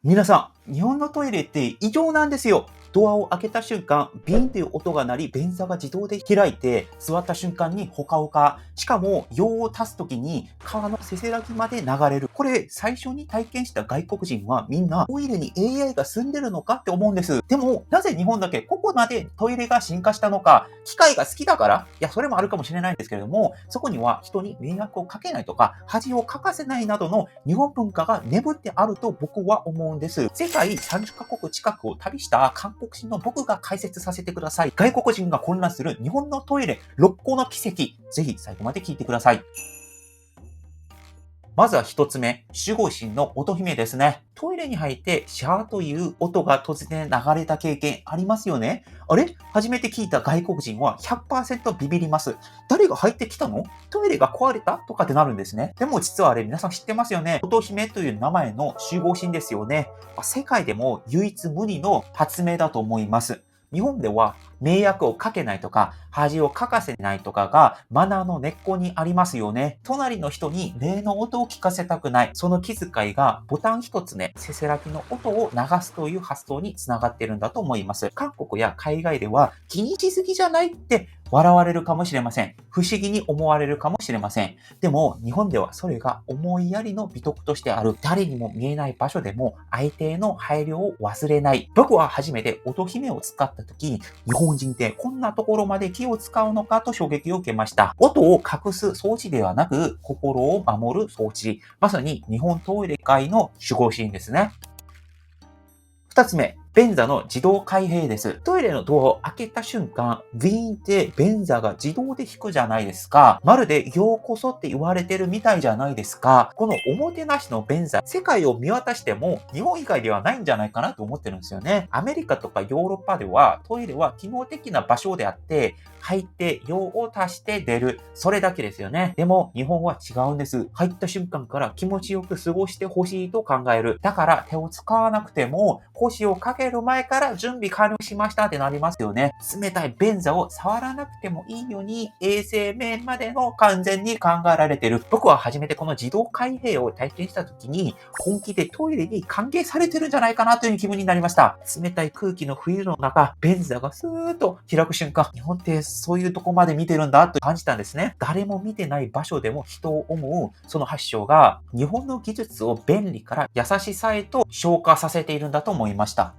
皆さん、日本のトイレって異常なんですよ。ドアを開けた瞬間、ビーンという音が鳴り、便座が自動で開いて、座った瞬間にほかほか。しかも、用を足すときに、川のせせらぎまで流れる。これ、最初に体験した外国人はみんな、トイレに AI が住んでるのかって思うんです。でも、なぜ日本だけここまでトイレが進化したのか、機械が好きだからいや、それもあるかもしれないんですけれども、そこには人に迷惑をかけないとか、恥をかかせないなどの日本文化が眠ってあると僕は思うんです。世界30カ国近くを旅した韓国人の僕が解説させてください。外国人が混乱する日本のトイレ6個の奇跡。ぜひ最後まで聞いてください。まずは一つ目、守護神の乙姫ですね。トイレに入ってシャーという音が突然流れた経験ありますよね。あれ初めて聞いた外国人は 100% ビビります。誰が入ってきたの？トイレが壊れたとかってなるんですね。でも実はあれ皆さん知ってますよね。乙姫という名前の守護神ですよね。世界でも唯一無二の発明だと思います。日本では迷惑をかけないとか、恥をかかせないとかがマナーの根っこにありますよね。隣の人に例の音を聞かせたくない。その気遣いがボタン一つね、せせらぎの音を流すという発想につながっているんだと思います。韓国や海外では気にしすぎじゃないって笑われるかもしれません。不思議に思われるかもしれません。でも日本ではそれが思いやりの美徳としてある。誰にも見えない場所でも相手への配慮を忘れない。僕は初めて乙姫を使った時、日本人ってこんなところまで気を使うのかと衝撃を受けました。音を隠す装置ではなく、心を守る装置。まさに日本トイレ界の守護神ですね。二つ目、便座の自動開閉です。トイレのドアを開けた瞬間、ビーンって便座が自動で引くじゃないですか。まるでようこそって言われてるみたいじゃないですか。このおもてなしの便座、世界を見渡しても日本以外ではないんじゃないかなと思ってるんですよね。アメリカとかヨーロッパではトイレは機能的な場所であって、入って用を足して出る。それだけですよね。でも日本は違うんです。入った瞬間から気持ちよく過ごしてほしいと考える。だから手を使わなくても腰をかける前から準備完了しましたってなりますよね。冷たい便座を触らなくてもいいように衛生面までの完全に考えられている。僕は初めてこの自動開閉を体験した時に本気でトイレに歓迎されてるんじゃないかなという気分になりました。冷たい空気の冬の中、便座がスーッと開く瞬間、日本ってそういうとこまで見てるんだと感じたんですね。誰も見てない場所でも人を思うその発祥が日本の技術を便利から優しさへと昇華させているんだと思いました。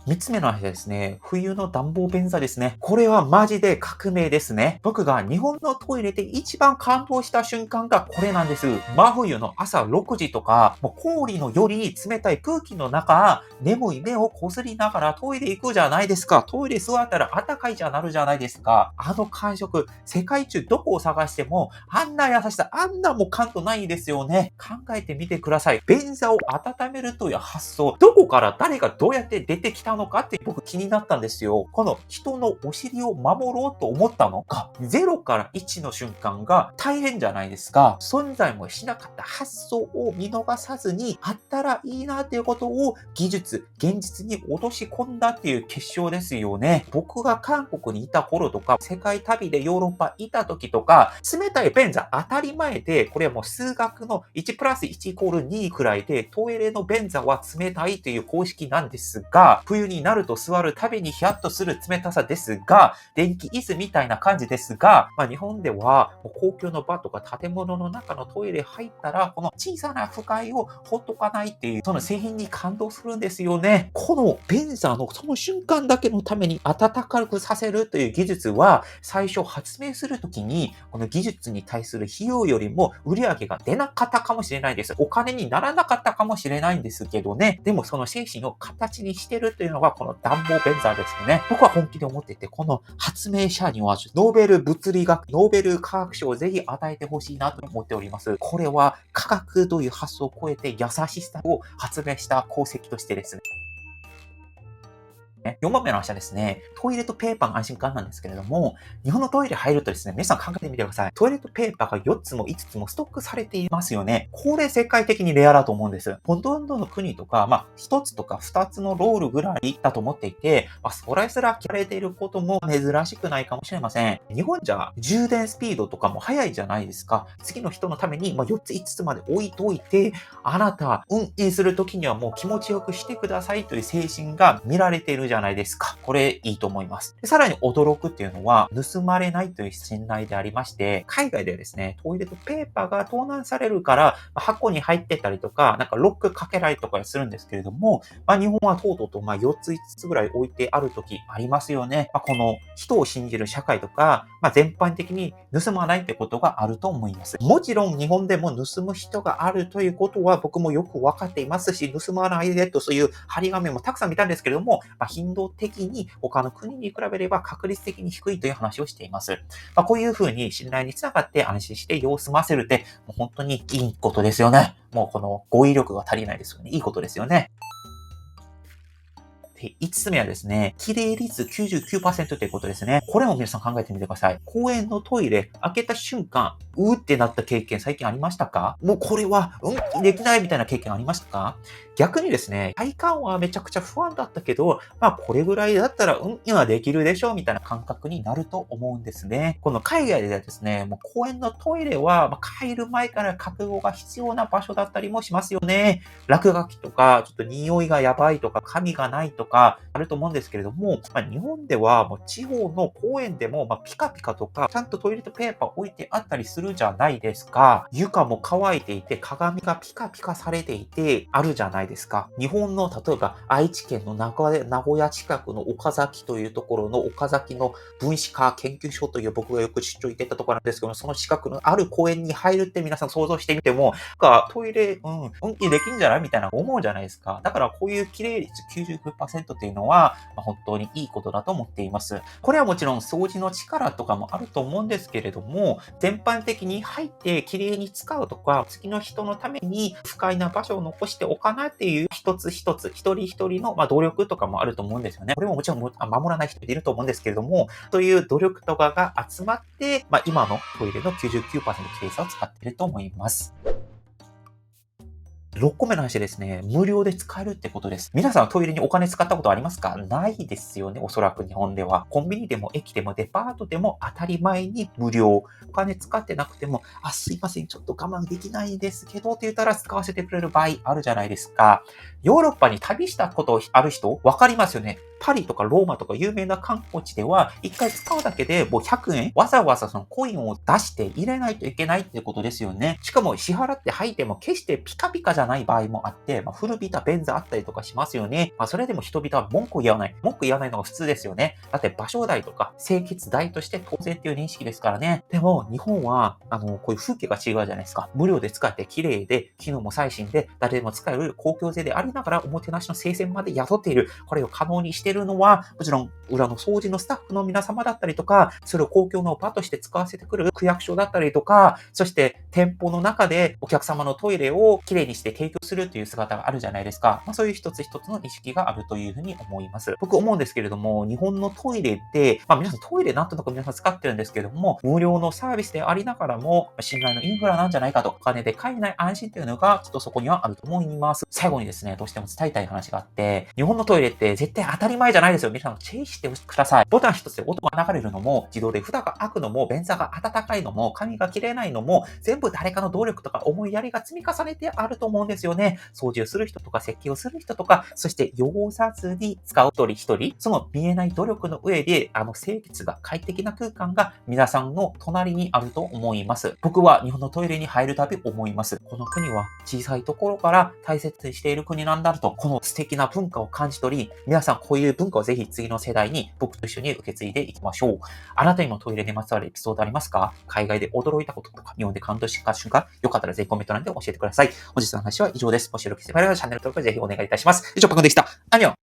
三つ目の話ですね。冬の暖房便座ですね。これはマジで革命ですね。僕が日本のトイレで一番感動した瞬間がこれなんです。真冬の朝6時とか、もう氷のより冷たい空気の中、眠い目をこすりながらトイレ行くじゃないですか。トイレ座ったら暖かいじゃなるじゃないですか。あの感触、世界中どこを探しても、あんな優しさ、あんなもう感動ないですよね。考えてみてください。便座を温めるという発想、どこから誰がどうやって出てきたのかって僕気になったんですよ。この人のお尻を守ろうと思ったのが、0から1の瞬間が大変じゃないですか。存在もしなかった発想を見逃さずに、あったらいいなっていうことを技術、現実に落とし込んだっていう結晶ですよね。僕が韓国にいた頃とか、世界旅でヨーロッパいた時とか、冷たい便座当たり前で、これはもう数学の1プラス1イコール2くらいで、トイレの便座は冷たいという公式なんですが、冬になると座るたびにヒヤッとする冷たさですが、電気椅子みたいな感じですが、日本では公共の場とか建物の中のトイレ入ったら、この小さな不快をほっとかないっていう、その製品に感動するんですよね。この便座のその瞬間だけのために暖かくさせるという技術は、最初発明するときに、この技術に対する費用よりも売り上げが出なかったかもしれないです。お金にならなかったかもしれないんですけどね。でもその精神を形にしてるというのがこの暖房便座ですよね。僕は本気で思っていて、この発明者にはノーベル物理学、ノーベル科学賞をぜひ与えてほしいなと思っております。これは科学という発想を超えて優しさを発明した功績としてですね。ね。4番目の話はですね、トイレットペーパーの安心感なんですけれども、日本のトイレ入るとですね、皆さん考えてみてください。トイレットペーパーが4つも5つもストックされていますよね。これ世界的にレアだと思うんです。ほとんどの国とか、1つとか2つのロールぐらいだと思っていて、それすら切られていることも珍しくないかもしれません。日本じゃ充電スピードとかも速いじゃないですか。次の人のために4つ5つまで置いといて、あなた運転するときにはもう気持ちよくしてくださいという精神が見られているじゃないですか。これいいと思います。でさらに驚くっていうのは、盗まれないという信頼でありまして、海外ではですね、トイレットペーパーが盗難されるから、箱に入ってたりとか、ロックかけられたりとかするんですけれども、日本はとうとうと4つ5つぐらい置いてある時ありますよね。この人を信じる社会とか、全般的に盗まないってことがあると思います。もちろん日本でも盗む人があるということは僕もよくわかっていますし、盗まないでとそういう張り紙もたくさん見たんですけれども、頻度的に他の国に比べれば確率的に低いという話をしています。こういうふうに信頼につながって安心して様子ませるって、もう本当にいいことですよね。もうこの語彙力が足りないですよね。いいことですよね。で、5つ目はですね、綺麗率99%ということですね。これも皆さん考えてみてください。公園のトイレ、開けた瞬間、うーってなった経験最近ありましたか？もうこれは、できないみたいな経験ありましたか？逆にですね、体感はめちゃくちゃ不安だったけど、これぐらいだったら、今できるでしょみたいな感覚になると思うんですね。この海外ではですね、もう公園のトイレは、帰る前から覚悟が必要な場所だったりもしますよね。落書きとか、ちょっと匂いがやばいとか、紙がないとか、あると思うんですけれども、日本ではもう地方の公園でも、ピカピカとか、ちゃんとトイレットペーパー置いてあったりするじゃないですか。床も乾いていて、鏡がピカピカされていて、あるじゃないですか。日本の、例えば愛知県の名古屋近くの岡崎というところの岡崎の分子化研究所という僕がよく出張行ってたところなんですけども、その近くのある公園に入るって皆さん想像してみても、トイレ、運気できんじゃないみたいな思うじゃないですか。だからこういう綺麗率99%っていうのは、本当にいいことだと思っています。これはもちろん掃除の力とかもあると思うんですけれども、全般的に入って綺麗に使うとか、次の人のために不快な場所を残しておかないっていう一つ一つ、一人一人の努力とかもあると思うんですよね。これももちろん守らない人いると思うんですけれども、そういう努力とかが集まって、今のトイレの99%の綺麗さを使っていると思います。6個目の話ですね。無料で使えるってことです。皆さんはトイレにお金使ったことありますか？ないですよね。おそらく日本では。コンビニでも駅でもデパートでも当たり前に無料。お金使ってなくても、すいません、ちょっと我慢できないんですけどって言ったら使わせてくれる場合あるじゃないですか。ヨーロッパに旅したことある人わかりますよね。パリとかローマとか有名な観光地では、一回使うだけでもう100円、わざわざそのコインを出して入れないといけないってことですよね。しかも支払って吐いても決してピカピカじゃない場合もあって、古びた便座あったりとかしますよね。それでも人々は文句を言わない。文句言わないのが普通ですよね。だって場所代とか清潔代として当然っていう認識ですからね。でも日本は、こういう風景が違うじゃないですか。無料で使って綺麗で、機能も最新で、誰でも使える公共税でありながらおもてなしの聖戦まで雇っている。これを可能にしているのは、もちろん裏の掃除のスタッフの皆様だったりとか、それを公共の場として使わせてくる区役所だったりとか、そして店舗の中でお客様のトイレをきれいにして提供するという姿があるじゃないですか。そういう一つ一つの意識があるというふうに思います。僕思うんですけれども、日本のトイレって、皆さんトイレなんとなく皆さん使ってるんですけれども、無料のサービスでありながらも、信頼のインフラなんじゃないかと、お金で買えない安心というのが、きっとそこにはあると思います。最後にですね、どうしても伝えたい話があって、日本のトイレって絶対当たり前じゃないですよ。皆さんチェイしてください。ボタン一つで音が流れるのも、自動で蓋が開くのも、便座が温かいのも、髪が切れないのも、全部誰かの努力とか思いやりが積み重ねてあると思うんですよね。掃除をする人とか、設計をする人とか、そして汚さずに使う一人一人、その見えない努力の上で、清潔が快適な空間が皆さんの隣にあると思います。僕は日本のトイレに入るたび思います。この国は小さいところから大切にしている国なんだと、この素敵な文化を感じ取り、皆さんこういう文化をぜひ次の世代に僕と一緒に受け継いでいきましょう。あなたにもトイレにまつわるエピソードありますか？海外で驚いたこととか、日本で感動した瞬間、よかったらぜひコメント欄で教えてください。本日の話は以上です。もしよろしければチャンネル登録ぜひお願いいたします。以上、パクンでした。アニョン